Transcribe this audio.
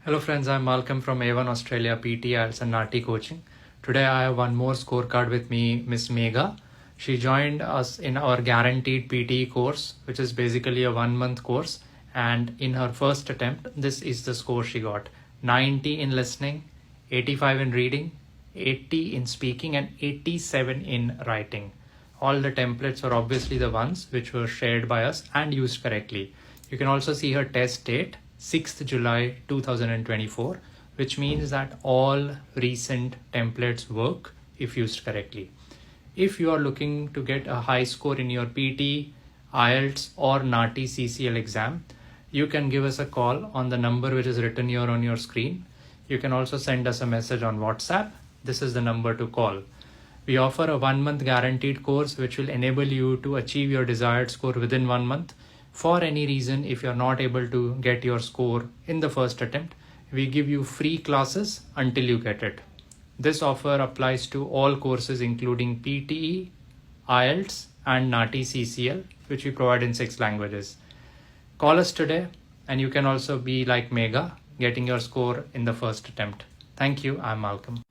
Hello friends, I'm Malcolm from A1 Australia PTE IELTS and NATI coaching. Today I have one more scorecard with me, Miss Megha. She joined us in our guaranteed PTE course, which is basically a 1-month course. And in her first attempt, this is the score she got. 90 in listening, 85 in reading, 80 in speaking and 87 in writing. All the templates are obviously the ones which were shared by us and used correctly. You can also see her test date, 6th July 2024, which means that all recent templates work if used correctly. If you are looking to get a high score in your PTE, IELTS or NATI CCL exam, you can give us a call on the number which is written here on your screen. You can also send us a message on WhatsApp. This is the number to call. We offer a 1-month guaranteed course which will enable you to achieve your desired score within 1 month. For any reason, if you're not able to get your score in the first attempt, we give you free classes until you get it. This offer applies to all courses including PTE, IELTS and NATI CCL, which we provide in 6 languages. Call us today and you can also be like Megha, getting your score in the first attempt. Thank you. I'm Malcolm.